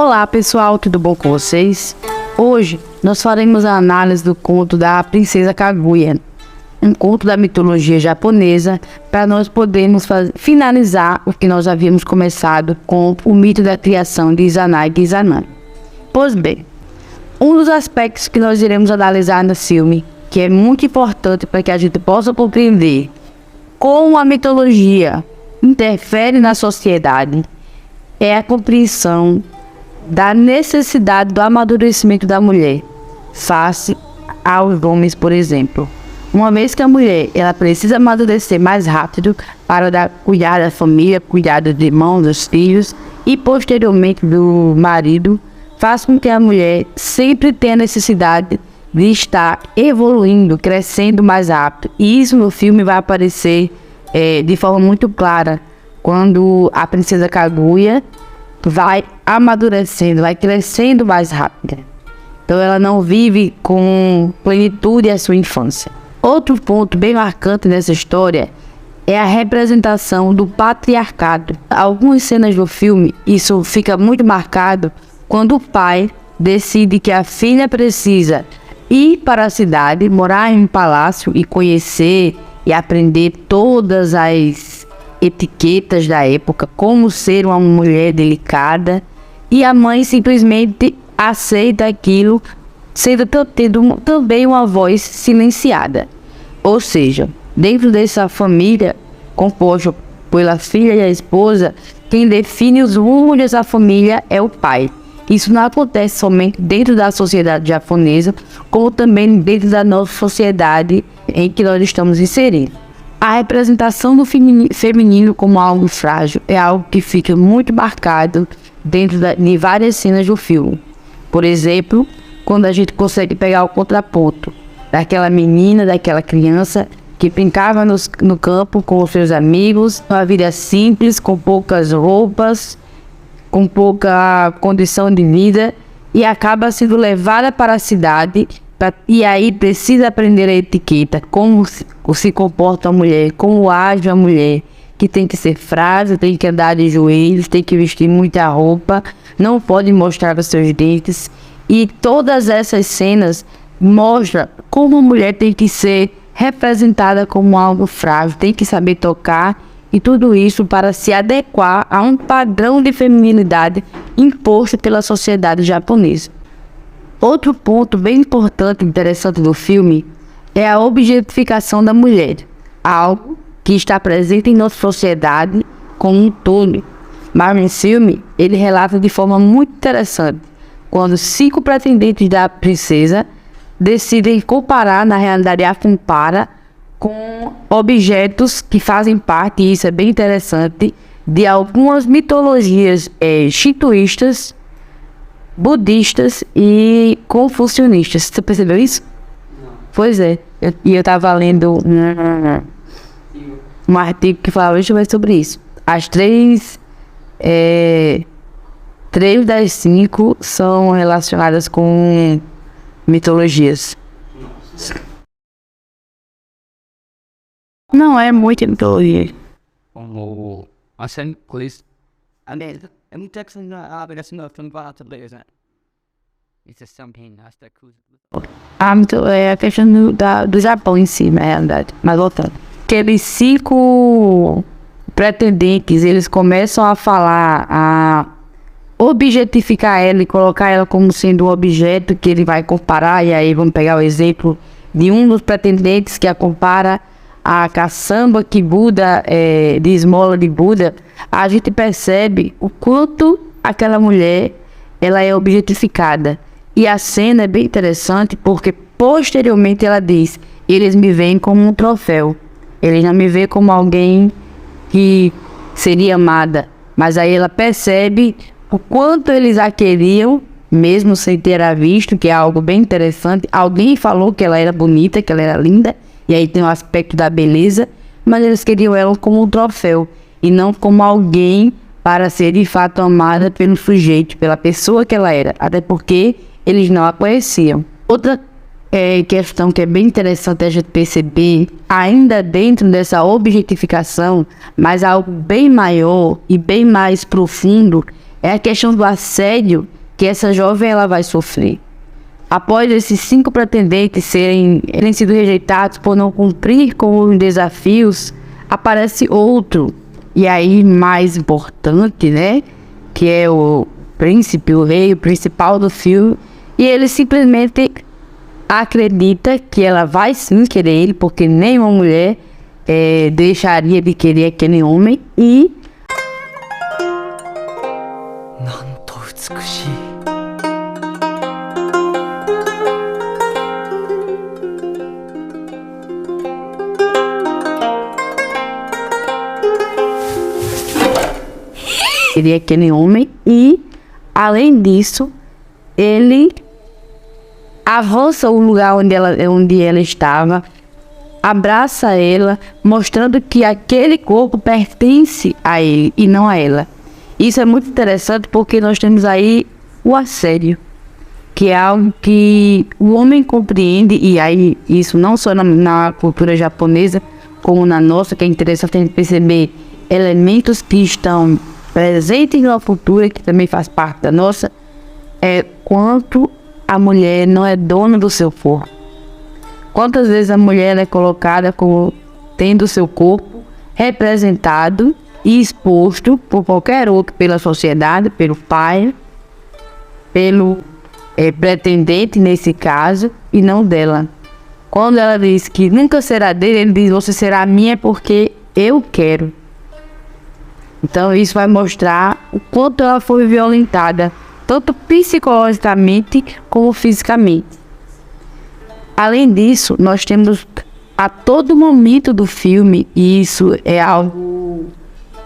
Olá pessoal, tudo bom com vocês? Hoje nós faremos a análise do conto da Princesa Kaguya, um conto da mitologia japonesa, para nós podermos finalizar o que nós havíamos começado com o mito da criação de Izanagi e Izanami. Pois bem, um dos aspectos que nós iremos analisar no filme, que é muito importante para que a gente possa compreender como a mitologia interfere na sociedade, é a compreensão da necessidade do amadurecimento da mulher face aos homens, por exemplo. Uma vez que a mulher ela precisa amadurecer mais rápido para cuidar da família, cuidar dos irmãos, dos filhos e posteriormente do marido, faz com que a mulher sempre tenha necessidade de estar evoluindo, crescendo mais rápido. E isso no filme vai aparecer de forma muito clara quando a Princesa Kaguya vai amadurecendo, vai crescendo mais rápido. Então ela não vive com plenitude a sua infância. Outro ponto bem marcante nessa história é a representação do patriarcado. Algumas cenas do filme, isso fica muito marcado quando o pai decide que a filha precisa ir para a cidade, morar em um palácio e conhecer e aprender todas as etiquetas da época, como ser uma mulher delicada, e a mãe simplesmente aceita aquilo, sendo tendo também uma voz silenciada. Ou seja, dentro dessa família composta pela filha e a esposa, quem define os rumos dessa família é o pai. Isso não acontece somente dentro da sociedade japonesa, como também dentro da nossa sociedade em que nós estamos inseridos. A representação do feminino como algo frágil é algo que fica muito marcado dentro de várias cenas do filme. Por exemplo, quando a gente consegue pegar o contraponto daquela menina, daquela criança que brincava no campo com os seus amigos, uma vida simples, com poucas roupas, com pouca condição de vida, e acaba sendo levada para a cidade, e aí precisa aprender a etiqueta, como se comporta a mulher, como age a mulher, que tem que ser frágil, tem que andar de joelhos, tem que vestir muita roupa, não pode mostrar os seus dentes. E todas essas cenas mostram como a mulher tem que ser representada como algo frágil, tem que saber tocar, e tudo isso para se adequar a um padrão de feminilidade imposto pela sociedade japonesa. Outro ponto bem importante e interessante do filme é a objetificação da mulher, algo que está presente em nossa sociedade como um todo. Mas no filme, ele relata de forma muito interessante, quando 5 pretendentes da princesa decidem comparar, na realidade a compara, com objetos que fazem parte, e isso é bem interessante, de algumas mitologias shintoístas, budistas e confucionistas. Você percebeu isso? Não. Pois é. Eu estava lendo um artigo que falava justamente sobre isso. As 3 das 5 são relacionadas com mitologias. Não é muito mitologia. É a questão do Japão em si, na realidade. Mas voltando. Aqueles 5 pretendentes, eles começam a falar, a objetificar ela e colocar ela como sendo um objeto que ele vai comparar. E aí vamos pegar o exemplo de um dos pretendentes que a compara a caçamba que Buda, de esmola de Buda. A gente percebe o quanto aquela mulher ela é objetificada. E a cena é bem interessante porque posteriormente ela diz: eles me veem como um troféu, eles não me veem como alguém que seria amada. Mas aí ela percebe o quanto eles a queriam, mesmo sem ter a visto, que é algo bem interessante. Alguém falou que ela era bonita, que ela era linda, e aí tem o aspecto da beleza, mas eles queriam ela como um troféu, e não como alguém para ser de fato amada pelo sujeito, pela pessoa que ela era, até porque eles não a conheciam. Outra questão que é bem interessante a gente perceber, ainda dentro dessa objetificação, mas algo bem maior e bem mais profundo, é a questão do assédio que essa jovem ela vai sofrer. Após esses 5 pretendentes terem sido rejeitados por não cumprir com os desafios, aparece outro, e aí mais importante, né? Que é o príncipe, o rei, o principal do filme, e ele simplesmente acredita que ela vai sim querer ele, porque nenhuma mulher deixaria de querer aquele homem, e queria aquele homem, e além disso, ele avança o lugar onde ela estava, abraça ela, mostrando que aquele corpo pertence a ele e não a ela. Isso é muito interessante porque nós temos aí o assédio, que é algo que o homem compreende, e aí isso não só na cultura japonesa, como na nossa, que é interessante a gente perceber elementos que estão presentes na cultura, que também faz parte da nossa, quanto a mulher não é dona do seu corpo. Quantas vezes a mulher é colocada como tendo seu corpo representado e exposto por qualquer outro, pela sociedade, pelo pai, pelo pretendente nesse caso, e não dela. Quando ela diz que nunca será dele, ele diz: você será minha porque eu quero. Então isso vai mostrar o quanto ela foi violentada, tanto psicologicamente como fisicamente. Além disso, nós temos a todo momento do filme, e isso é algo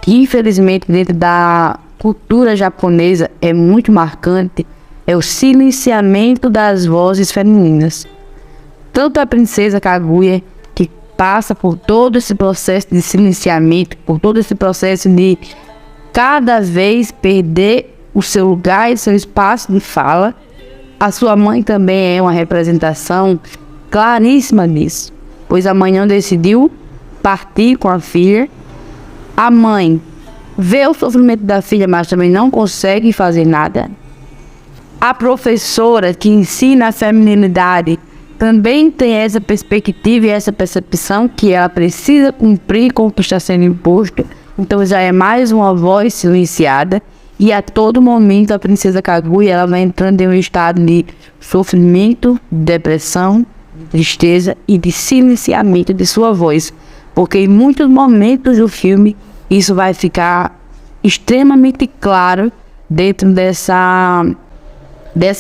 que infelizmente dentro da cultura japonesa é muito marcante, é o silenciamento das vozes femininas. Tanto a princesa Kaguya, que passa por todo esse processo de silenciamento, por todo esse processo de cada vez perder o seu lugar e seu espaço de fala. A sua mãe também é uma representação claríssima disso, pois a mãe não decidiu partir com a filha. A mãe vê o sofrimento da filha, mas também não consegue fazer nada. A professora que ensina a feminilidade também tem essa perspectiva e essa percepção que ela precisa cumprir com o que está sendo imposto. Então já é mais uma voz silenciada, e a todo momento a princesa Kaguya ela vai entrando em um estado de sofrimento, de depressão, de tristeza e de silenciamento de sua voz, porque em muitos momentos do filme isso vai ficar extremamente claro dentro dessa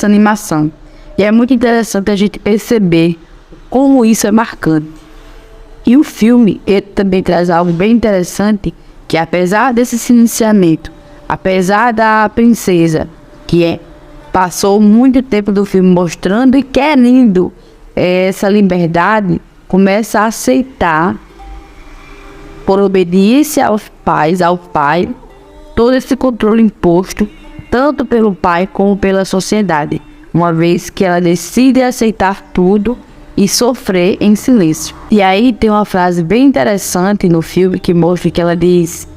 animação. E é muito interessante a gente perceber como isso é marcante. E o filme ele também traz algo bem interessante, que apesar desse silenciamento, apesar da princesa que passou muito tempo do filme mostrando e querendo essa liberdade, começa a aceitar, por obediência aos pais, ao pai, todo esse controle imposto, tanto pelo pai como pela sociedade, uma vez que ela decide aceitar tudo e sofrer em silêncio. E aí tem uma frase bem interessante no filme que mostra que ela diz: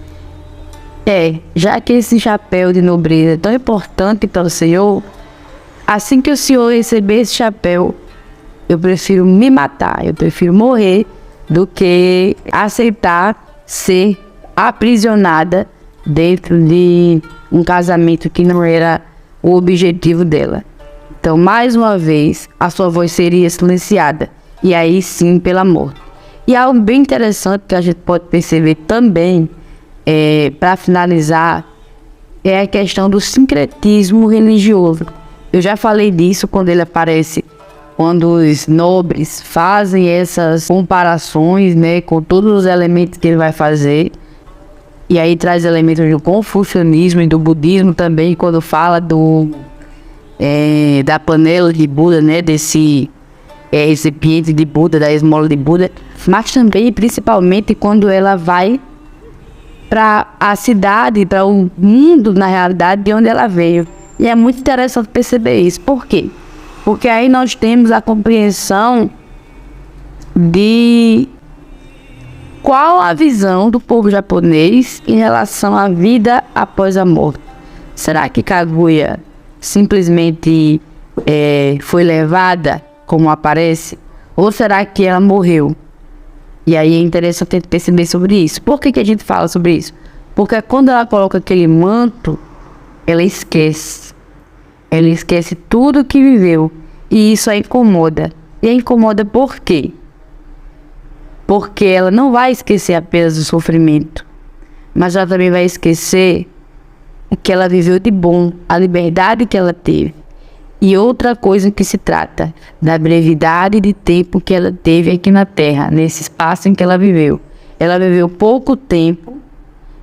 já que esse chapéu de nobreza é tão importante para o Senhor, assim que o Senhor receber esse chapéu, eu prefiro me matar, eu prefiro morrer do que aceitar ser aprisionada dentro de um casamento que não era o objetivo dela. Então, mais uma vez, a sua voz seria silenciada, e aí sim pela morte. E algo bem interessante que a gente pode perceber também, para finalizar, é a questão do sincretismo religioso. Eu já falei disso quando ele aparece, quando os nobres fazem essas comparações, né, com todos os elementos que ele vai fazer. E aí traz elementos do confucionismo e do budismo também, quando fala da panela de Buda, né, desse recipiente de Buda, da esmola de Buda. Mas também, principalmente, quando ela vai para a cidade, para o mundo, na realidade, de onde ela veio. E é muito interessante perceber isso. Por quê? Porque aí nós temos a compreensão de qual a visão do povo japonês em relação à vida após a morte. Será que Kaguya simplesmente foi levada, como aparece? Ou será que ela morreu? E aí é interessante perceber sobre isso. Por que a gente fala sobre isso? Porque quando ela coloca aquele manto, ela esquece. Ela esquece tudo que viveu. E isso a incomoda. E a incomoda por quê? Porque ela não vai esquecer apenas o sofrimento, mas ela também vai esquecer o que ela viveu de bom, a liberdade que ela teve. E outra coisa que se trata da brevidade de tempo que ela teve aqui na Terra, nesse espaço em que ela viveu. Ela viveu pouco tempo,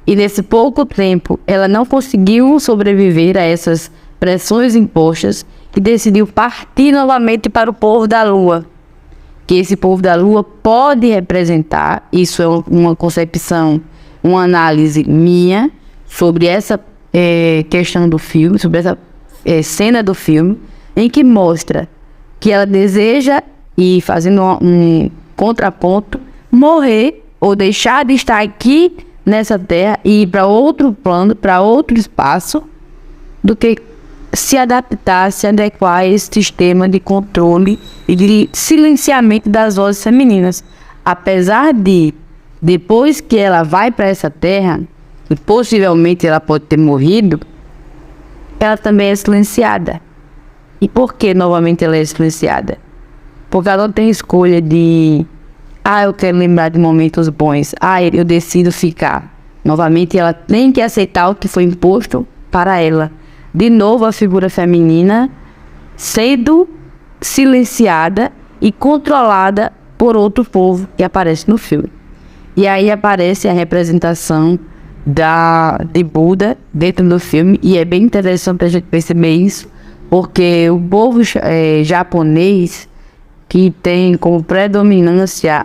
e nesse pouco tempo ela não conseguiu sobreviver a essas pressões impostas e decidiu partir novamente para o povo da Lua. Que esse povo da Lua pode representar, isso é uma concepção, uma análise minha sobre essa questão do filme, sobre essa cena do filme, em que mostra que ela deseja, e fazendo um contraponto, morrer ou deixar de estar aqui nessa terra e ir para outro plano, para outro espaço, do que se adaptar, se adequar a esse sistema de controle e de silenciamento das vozes femininas. Apesar de, depois que ela vai para essa terra, e possivelmente ela pode ter morrido, ela também é silenciada. E por que novamente ela é silenciada? Porque ela não tem escolha de eu quero lembrar de momentos bons, eu decido ficar. Novamente ela tem que aceitar o que foi imposto para ela. De novo a figura feminina sendo silenciada e controlada por outro povo que aparece no filme. E aí aparece a representação de Buda dentro do filme, e é bem interessante a gente perceber isso, porque o povo japonês, que tem como predominância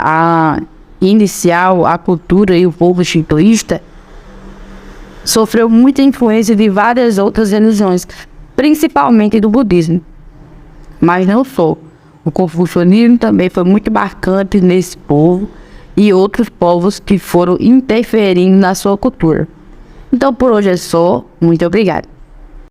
inicial a cultura e o povo shintoísta, sofreu muita influência de várias outras religiões, principalmente do budismo. Mas não só. O confucionismo também foi muito marcante nesse povo e outros povos que foram interferindo na sua cultura. Então por hoje é só. Muito obrigada.